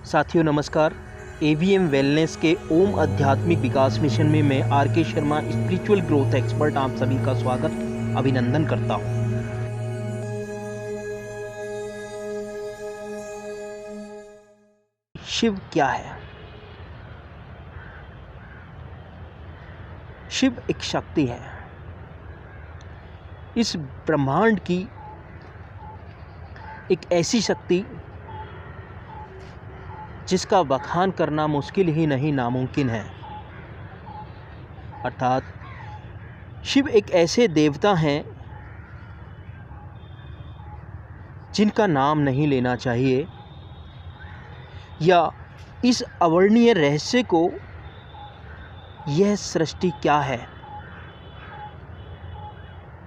साथियों नमस्कार। AVM wellness के ओम आध्यात्मिक विकास मिशन में मैं R K. Sharma spiritual growth expert आप सभी का स्वागत अभिनंदन करता हूं। शिव क्या है? शिव एक शक्ति है। इस ब्रह्मांड की एक ऐसी शक्ति जिसका बखान करना मुश्किल ही नहीं नामुमकिन है। अर्थात शिव एक ऐसे देवता हैं जिनका नाम नहीं लेना चाहिए, या इस अवर्णनीय रहस्य को, यह सृष्टि क्या है,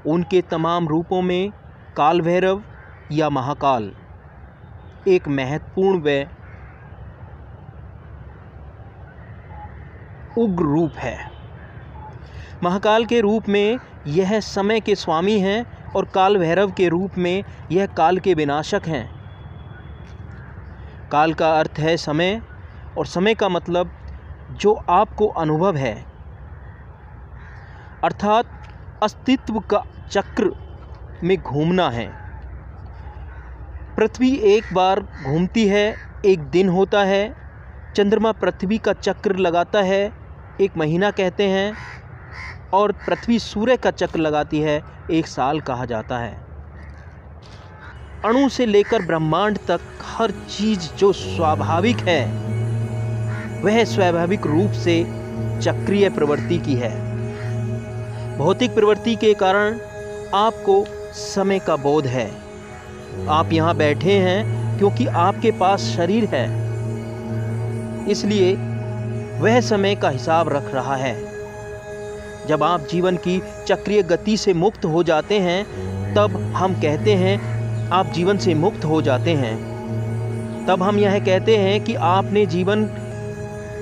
उनके तमाम रूपों में काल भैरव या महाकाल एक महत्वपूर्ण व उग्र रूप है। महाकाल के रूप में यह समय के स्वामी हैं और काल भैरव के रूप में यह काल के विनाशक हैं। काल का अर्थ है समय, और समय का मतलब जो आपको अनुभव है, अर्थात अस्तित्व का चक्र में घूमना है। पृथ्वी एक बार घूमती है, एक दिन होता है। चंद्रमा पृथ्वी का चक्र लगाता है, एक महीना कहते हैं, और पृथ्वी सूर्य का चक्र लगाती है, एक साल कहा जाता है। अणु से लेकर ब्रह्मांड तक हर चीज जो स्वाभाविक है वह स्वाभाविक रूप से चक्रीय प्रवृत्ति की है। भौतिक प्रवृत्ति के कारण आपको समय का बोध है। आप यहाँ बैठे हैं क्योंकि आपके पास शरीर है, इसलिए वह समय का हिसाब रख रहा है। जब आप जीवन की चक्रीय गति से मुक्त हो जाते हैं, तब हम कहते हैं आप जीवन से मुक्त हो जाते हैं। तब हम यह कहते हैं कि आपने जीवन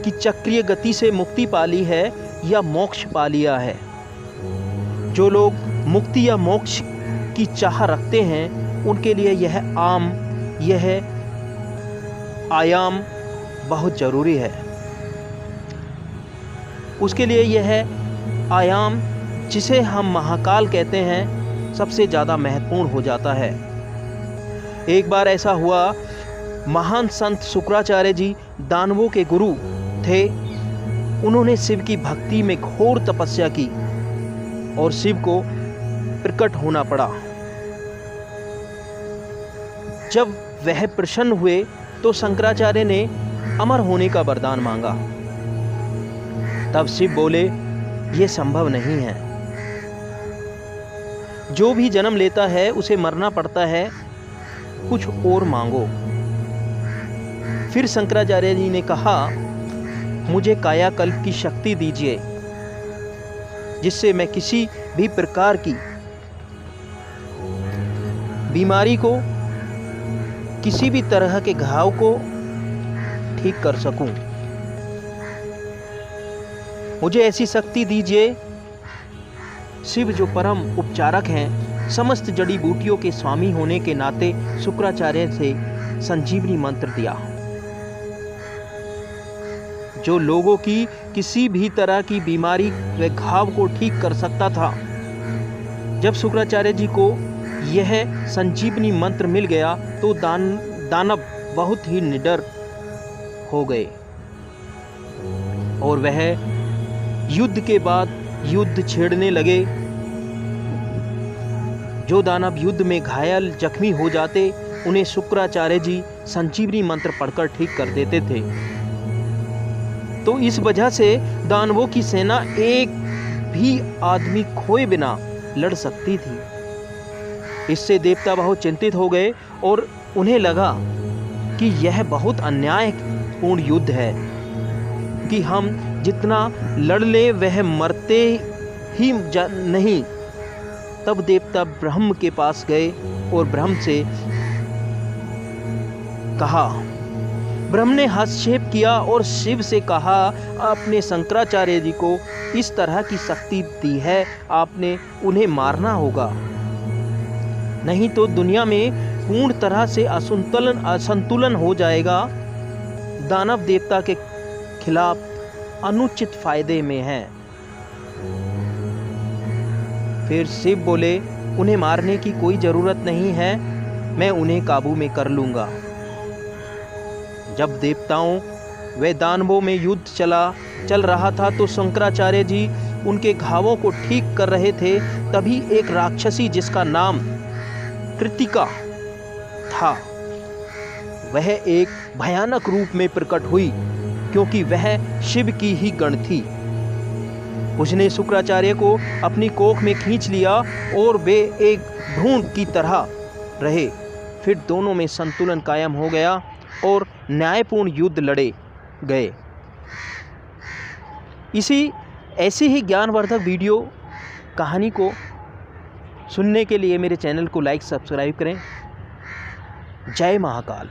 की चक्रीय गति से मुक्ति पा ली है या मोक्ष पा लिया है। जो लोग मुक्ति या मोक्ष की चाह रखते हैं, उनके लिए यह आयाम बहुत ज़रूरी है। उसके लिए यह आयाम, जिसे हम महाकाल कहते हैं, सबसे ज़्यादा महत्वपूर्ण हो जाता है। एक बार ऐसा हुआ, महान संत शुक्राचार्य जी दानवों के गुरु थे। उन्होंने शिव की भक्ति में घोर तपस्या की और शिव को प्रकट होना पड़ा। जब वह प्रसन्न हुए तो शंकराचार्य ने अमर होने का वरदान मांगा। तब शिव बोले, यह संभव नहीं है। जो भी जन्म लेता है उसे मरना पड़ता है, कुछ और मांगो। फिर शंकराचार्य जी ने कहा, मुझे कायाकल्प की शक्ति दीजिए, जिससे मैं किसी भी प्रकार की बीमारी को, किसी भी तरह के घाव को ठीक कर सकूं। मुझे ऐसी शक्ति दीजिए। शिव जो परम उपचारक हैं, समस्त जड़ी बूटियों के स्वामी होने के नाते शुक्राचार्य से संजीवनी मंत्र दिया, जो लोगों की किसी भी तरह की बीमारी व घाव को ठीक कर सकता था। जब शुक्राचार्य जी को यह संजीवनी मंत्र मिल गया तो दानव बहुत ही निडर हो गए, और वह युद्ध के बाद युद्ध छेड़ने लगे। जो दानव युद्ध में घायल जख्मी हो जाते, उन्हें शुक्राचार्य जी संजीवनी मंत्र पढ़कर ठीक कर देते थे। तो इस वजह से दानवों की सेना एक भी आदमी खोए बिना लड़ सकती थी। इससे देवता बहुत चिंतित हो गए और उन्हें लगा कि यह बहुत अन्यायपूर्ण युद्ध है, कि हम जितना लड़ ले वह मरते ही नहीं। तब देवता ब्रह्म के पास गए और ब्रह्म से कहा। ब्रह्म ने हस्तक्षेप किया और शिव से कहा, आपने शंकराचार्य जी को इस तरह की शक्ति दी है, आपने उन्हें मारना होगा, नहीं तो दुनिया में पूर्ण तरह से असंतुलन हो जाएगा दानव देवता के खिलाफ अनुचित फायदे में हैं। फिर शिव बोले, उन्हें मारने की कोई जरूरत नहीं है, मैं उन्हें काबू में कर लूंगा। जब देवताओं व दानवों में युद्ध चल रहा था तो शंकराचार्य जी उनके घावों को ठीक कर रहे थे। तभी एक राक्षसी जिसका नाम कृतिका था, वह एक भयानक रूप में प्रकट हुई, क्योंकि वह शिव की ही गण थी। उसने शुक्राचार्य को अपनी कोख में खींच लिया और वे एक भ्रूण की तरह रहे। फिर दोनों में संतुलन कायम हो गया और न्यायपूर्ण युद्ध लड़े गए। ऐसी ही ज्ञानवर्धक वीडियो कहानी को सुनने के लिए मेरे चैनल को लाइक सब्सक्राइब करें। जय महाकाल।